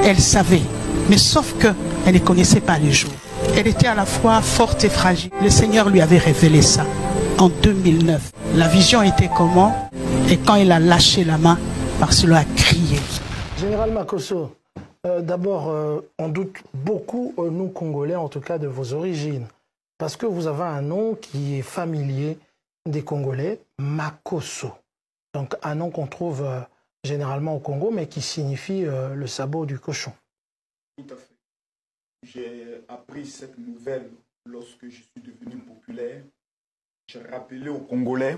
Elle savait, mais sauf qu'elle ne connaissait pas les jours. Elle était à la fois forte et fragile. Le Seigneur lui avait révélé ça en 2009. La vision était comment? Et quand il a lâché la main, Marcelo a crié. Général Makosso, d'abord, on doute beaucoup, nous Congolais, en tout cas, de vos origines. Parce que vous avez un nom qui est familier des Congolais, Makosso. Donc un nom qu'on trouve généralement au Congo, mais qui signifie le sabot du cochon. Tout à fait. J'ai appris cette nouvelle lorsque je suis devenu populaire. J'ai rappelé aux Congolais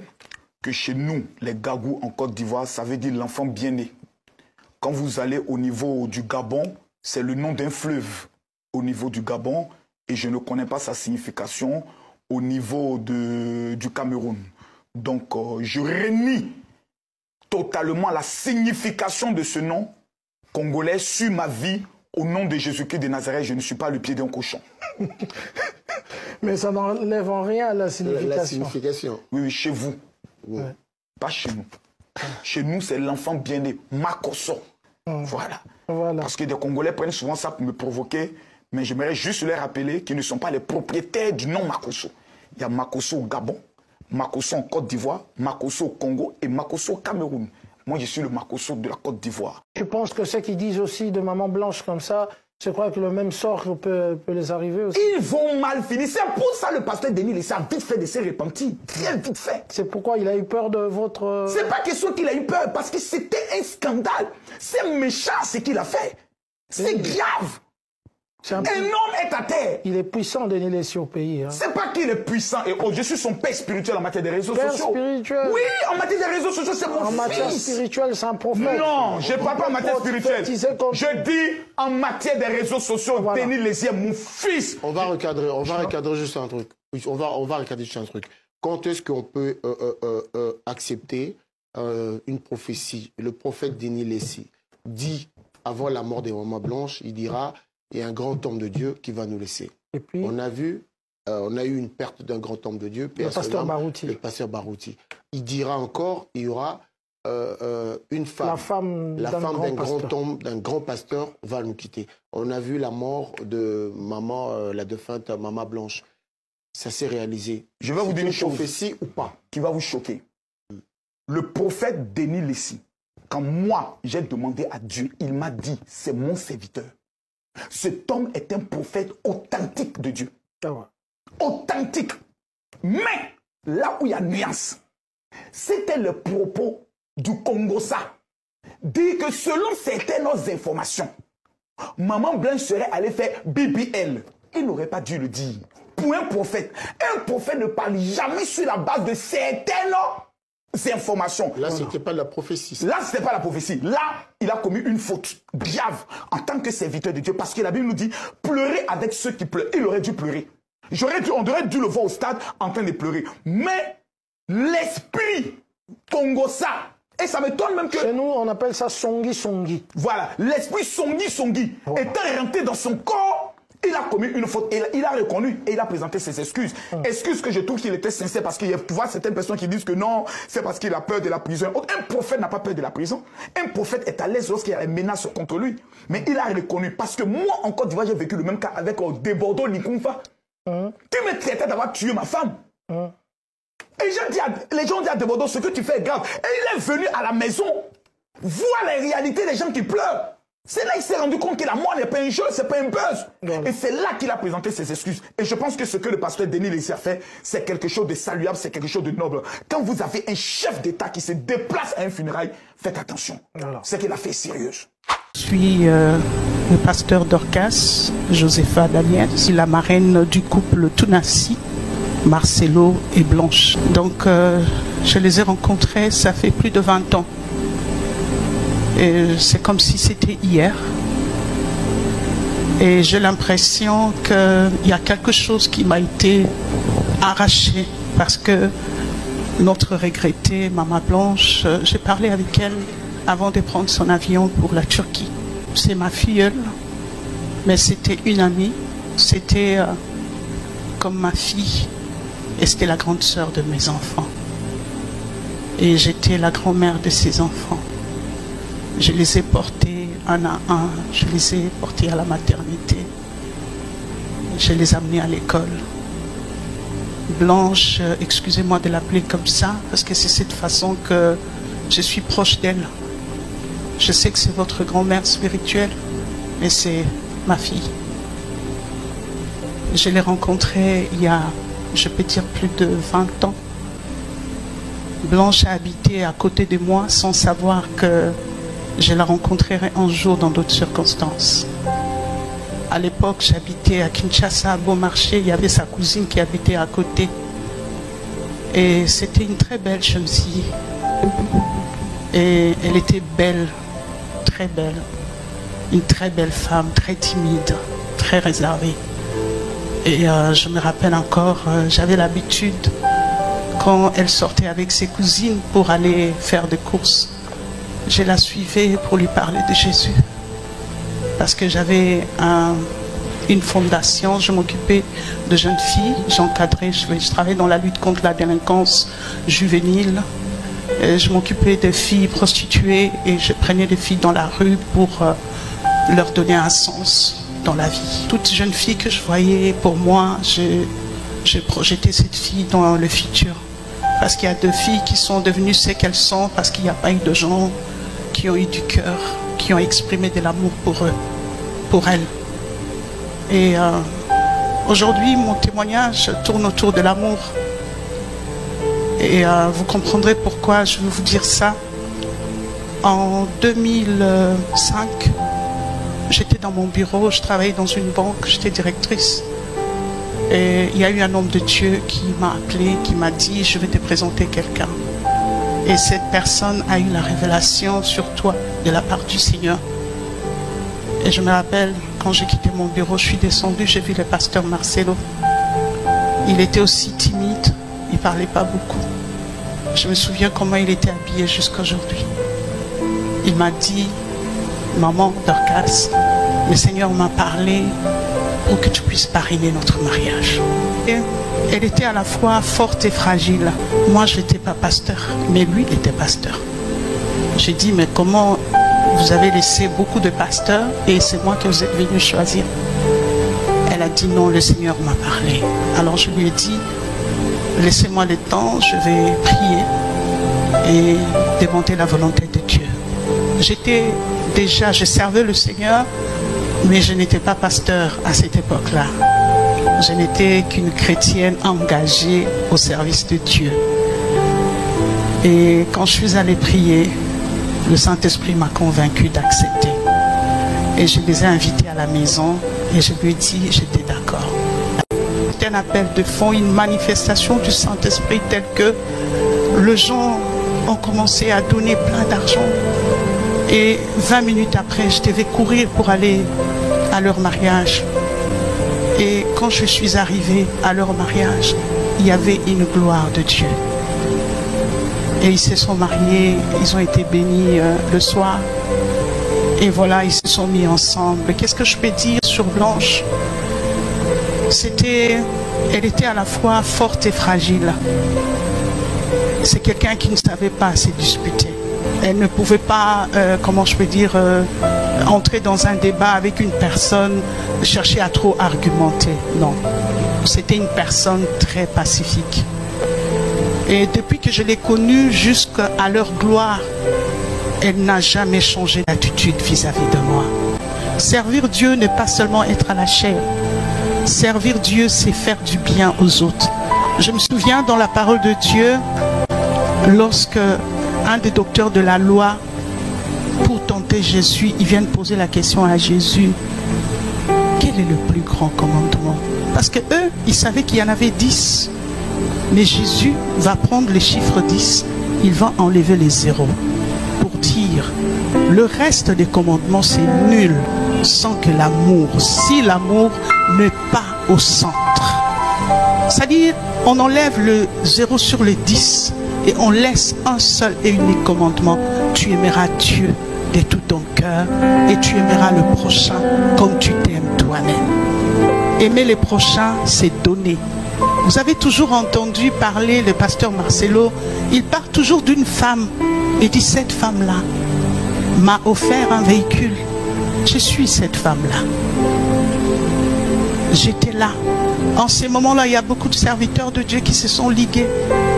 que chez nous, les Gagou en Côte d'Ivoire, ça veut dire l'enfant bien-né. Quand vous allez au niveau du Gabon, c'est le nom d'un fleuve au niveau du Gabon et je ne connais pas sa signification au niveau du Cameroun. Donc, je renie totalement la signification de ce nom congolais sur ma vie. Au nom de Jésus-Christ de Nazareth, je ne suis pas le pied d'un cochon. Mais ça n'enlève en rien la signification. La signification. Oui, oui, chez vous. Oui. Pas chez nous. Chez nous, c'est l'enfant bien-né, Makosso. Voilà. Parce que des Congolais prennent souvent ça pour me provoquer, mais j'aimerais juste leur rappeler qu'ils ne sont pas les propriétaires du nom Makosso. Il y a Makosso au Gabon, Makosso en Côte d'Ivoire, Makosso au Congo et Makosso au Cameroun. Moi, je suis le Makosso de la Côte d'Ivoire. Je pense que ceux qui disent aussi de maman blanche comme ça, je crois que le même sort peut les arriver aussi. Ils vont mal finir. C'est pour ça le pasteur Denis Lessé a vite fait de se repentir. Très vite fait. C'est pourquoi il a eu peur de votre... C'est pas question qu'il a eu peur, parce que c'était un scandale. C'est méchant ce qu'il a fait. C'est grave. Un homme est à terre. Il est puissant, Denis Lessé, au pays. Hein. C'est pas qu'il est puissant et je suis son père spirituel en matière des réseaux sociaux. Spirituel. Oui, en matière des réseaux sociaux, c'est mon fils. En matière spirituelle, c'est un prophète. Non, je ne parle pas en matière spirituelle. Je dis en matière des réseaux sociaux, voilà. Denis Lessé est mon fils. On va recadrer juste un truc. On va recadrer juste un truc. Quand est-ce qu'on peut accepter une prophétie? Le prophète Denis Lessé dit, avant la mort des mamans blanches, il dira... Il y a un grand homme de Dieu qui va nous laisser. Et puis, on a eu une perte d'un grand homme de Dieu. Le pasteur Barouti. Le pasteur Barouti. Il dira encore, il y aura une femme. La femme d'un grand homme, d'un grand pasteur va nous quitter. On a vu la mort de maman, la défunte maman Blanche. Ça s'est réalisé. Je vais vous dire une chose prophétie ou pas qui va vous choquer. Le prophète Denis Lessé, quand moi j'ai demandé à Dieu, il m'a dit, c'est mon serviteur. Cet homme est un prophète authentique de Dieu. Ah ouais. Authentique. Mais, là où il y a nuance, c'était le propos du Congo-Ça. Dire que selon certaines informations, maman Blanche serait allée faire BBL. Il n'aurait pas dû le dire. Pour un prophète ne parle jamais sur la base de certaines informations. Là, ce n'était pas la prophétie. Là, ce n'était pas la prophétie. Là, il a commis une faute grave en tant que serviteur de Dieu. Parce que la Bible nous dit, pleurer avec ceux qui pleurent. Il aurait dû pleurer. On aurait dû le voir au stade en train de pleurer. Mais l'esprit Congo-Ça, et ça m'étonne même que... Chez nous, on appelle ça songi-songi. Voilà, l'esprit songi-songi étant rentré dans son corps. Il a commis une faute, il a reconnu et il a présenté ses excuses. Excuses que je trouve qu'il était sincère parce qu'il y a certaines personnes qui disent que non, c'est parce qu'il a peur de la prison. Un prophète n'a pas peur de la prison. Un prophète est à l'aise lorsqu'il y a une menace contre lui. Mais il a reconnu parce que moi, en Côte d'Ivoire, j'ai vécu le même cas avec Debordo Likumfa. Tu me traitais d'avoir tué ma femme. Et les gens disent à Debordo, ce que tu fais est grave. Et il est venu à la maison voir la réalité des gens qui pleurent. C'est là qu'il s'est rendu compte que la mort n'est pas un jeu, c'est pas un buzz. Et c'est là qu'il a présenté ses excuses. Et je pense que ce que le pasteur Denis Lessé a fait, c'est quelque chose de saluable, c'est quelque chose de noble. Quand vous avez un chef d'État qui se déplace à un funérail, faites attention. C'est qu'il a fait sérieuse. Je suis le pasteur Dorcas, Josepha Daniel, la marraine du couple Tunassi, Marcelo et Blanche. Donc je les ai rencontrés, ça fait plus de 20 ans. C'est comme si c'était hier. Et j'ai l'impression qu'il y a quelque chose qui m'a été arraché parce que notre regrettée Maman Blanche, j'ai parlé avec elle avant de prendre son avion pour la Turquie. C'est ma filleule, mais c'était une amie, c'était comme ma fille et c'était la grande sœur de mes enfants. Et j'étais la grand-mère de ses enfants. Je les ai portés un à un. Je les ai portés à la maternité. Je les ai amenés à l'école. Blanche, excusez-moi de l'appeler comme ça, parce que c'est cette façon que je suis proche d'elle. Je sais que c'est votre grand-mère spirituelle, mais c'est ma fille. Je l'ai rencontrée il y a, je peux dire, plus de 20 ans. Blanche a habité à côté de moi sans savoir que je la rencontrerai un jour dans d'autres circonstances. À l'époque, j'habitais à Kinshasa, à Beaumarchais. Il y avait sa cousine qui habitait à côté. Et c'était une très belle jeune fille. Et elle était belle, très belle. Une très belle femme, très timide, très réservée. Et je me rappelle encore, j'avais l'habitude, quand elle sortait avec ses cousines pour aller faire des courses, je la suivais pour lui parler de Jésus. Parce que j'avais une fondation, je m'occupais de jeunes filles, j'encadrais, je travaillais dans la lutte contre la délinquance juvénile. Je m'occupais de filles prostituées et je prenais des filles dans la rue pour leur donner un sens dans la vie. Toute jeune fille que je voyais, pour moi, je projetais cette fille dans le futur. Parce qu'il y a deux filles qui sont devenues ce qu'elles sont parce qu'il n'y a pas eu de gens qui ont eu du cœur, qui ont exprimé de l'amour pour eux, pour elles. Et aujourd'hui, mon témoignage tourne autour de l'amour. Et vous comprendrez pourquoi je veux vous dire ça. En 2005, j'étais dans mon bureau, je travaillais dans une banque, j'étais directrice. Et il y a eu un homme de Dieu qui m'a appelé, qui m'a dit, je vais te présenter quelqu'un. Et cette personne a eu la révélation sur toi de la part du Seigneur. Et je me rappelle, quand j'ai quitté mon bureau, je suis descendue, j'ai vu le pasteur Marcelo. Il était aussi timide, il ne parlait pas beaucoup. Je me souviens comment il était habillé jusqu'à aujourd'hui. Il m'a dit, maman Dorcas, le Seigneur m'a parlé pour que tu puisses parrainer notre mariage. Et elle était à la fois forte et fragile. Moi, je n'étais pas pasteur, mais lui, il était pasteur. J'ai dit, mais comment vous avez laissé beaucoup de pasteurs et c'est moi que vous êtes venu choisir? Elle a dit, non, le Seigneur m'a parlé. Alors je lui ai dit, laissez-moi le temps, je vais prier et demander la volonté de Dieu. Je servais le Seigneur, mais je n'étais pas pasteur à cette époque-là. Je n'étais qu'une chrétienne engagée au service de Dieu. Et quand je suis allée prier, le Saint-Esprit m'a convaincu d'accepter. Et je les ai invités à la maison et je lui ai dit, j'étais d'accord. C'était un appel de fond, une manifestation du Saint-Esprit telle que les gens ont commencé à donner plein d'argent. Et 20 minutes après, je devais courir pour aller à leur mariage. Et quand je suis arrivée à leur mariage, il y avait une gloire de Dieu. Et ils se sont mariés, ils ont été bénis le soir. Et voilà, ils se sont mis ensemble. Qu'est-ce que je peux dire sur Blanche? Elle était à la fois forte et fragile. C'est quelqu'un qui ne savait pas se disputer. Elle ne pouvait pas, comment je peux dire, entrer dans un débat avec une personne, chercher à trop argumenter. Non, c'était une personne très pacifique. Et depuis que je l'ai connue jusqu'à leur gloire, elle n'a jamais changé d'attitude vis-à-vis de moi. Servir Dieu n'est pas seulement être à la chair. Servir Dieu, c'est faire du bien aux autres. Je me souviens dans la parole de Dieu, lorsque un des docteurs de la loi, pour tenter Jésus, ils viennent poser la question à Jésus, quel est le plus grand commandement? Parce que eux, ils savaient qu'il y en avait 10. Mais Jésus va prendre les chiffres 10, il va enlever les zéros pour dire, le reste des commandements c'est nul sans que l'amour, si l'amour n'est pas au centre. C'est-à-dire, on enlève le 0 sur les 10 et on laisse un seul et unique commandement. Tu aimeras Dieu de tout ton cœur et tu aimeras le prochain comme tu t'aimes toi-même. Aimer les prochains, c'est donner. Vous avez toujours entendu parler le pasteur Marcelo, il part toujours d'une femme et dit, cette femme-là m'a offert un véhicule Je suis cette femme-là. J'étais là. En ces moments-là, il y a beaucoup de serviteurs de Dieu qui se sont ligués.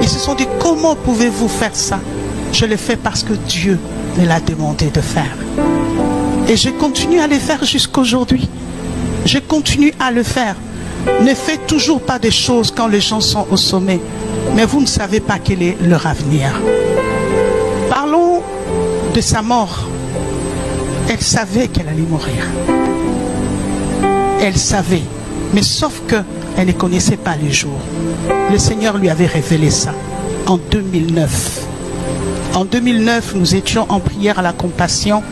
Ils se sont dit, comment pouvez-vous faire ça? Je le fais parce que Dieu me l'a demandé de faire. Et je continue à le faire jusqu'aujourd'hui. Je continue à le faire. Ne faites toujours pas des choses quand les gens sont au sommet. Mais vous ne savez pas quel est leur avenir. Parlons de sa mort. Elle savait qu'elle allait mourir. Elle savait. Mais sauf qu'elle ne connaissait pas les jours. Le Seigneur lui avait révélé ça en 2009. En 2009, nous étions en prière à la Compassion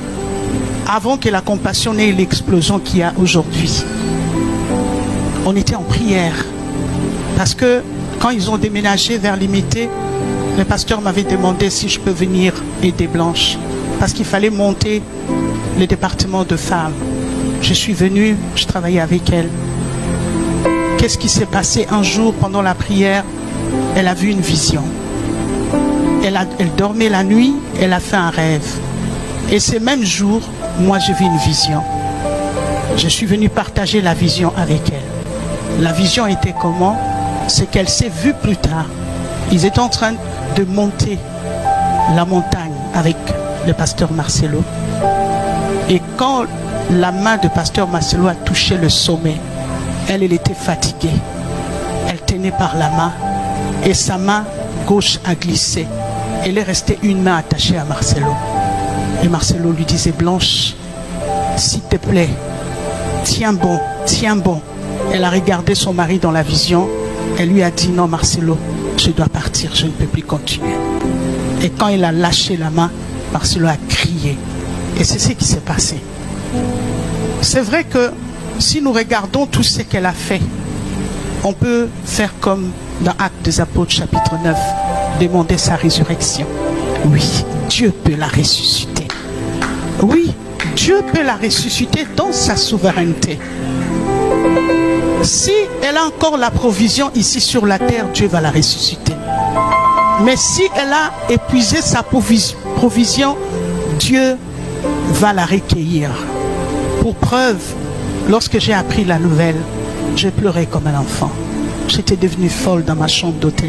avant que la Compassion n'ait l'explosion qu'il y a aujourd'hui. On était en prière parce que quand ils ont déménagé vers Limité, le pasteur m'avait demandé si je peux venir aider Blanche parce qu'il fallait monter le département de femmes. Je suis venue, je travaillais avec elle. Qu'est-ce qui s'est passé un jour pendant la prière? Elle a vu une vision. Elle dormait la nuit, elle a fait un rêve. Et ce même jour, moi j'ai vu une vision. Je suis venu partager la vision avec elle. La vision était comment? C'est qu'elle s'est vue plus tard. Ils étaient en train de monter la montagne avec le pasteur Marcelo. Et quand la main de pasteur Marcelo a touché le sommet, elle était fatiguée. Elle tenait par la main et sa main gauche a glissé. Elle est restée une main attachée à Marcelo. Et Marcelo lui disait, Blanche, s'il te plaît, tiens bon, tiens bon. Elle a regardé son mari dans la vision. Elle lui a dit, non Marcelo, je dois partir, je ne peux plus continuer. Et quand il a lâché la main, Marcelo a crié. Et c'est ce qui s'est passé. C'est vrai que si nous regardons tout ce qu'elle a fait, on peut faire comme dans Actes des Apôtres chapitre 9, demander sa résurrection. Oui, Dieu peut la ressusciter. Oui, Dieu peut la ressusciter dans sa souveraineté. Si elle a encore la provision ici sur la terre, Dieu va la ressusciter. Mais si elle a épuisé sa provision, Dieu va la recueillir. Pour preuve, lorsque j'ai appris la nouvelle, j'ai pleuré comme un enfant. J'étais devenue folle dans ma chambre d'hôtel.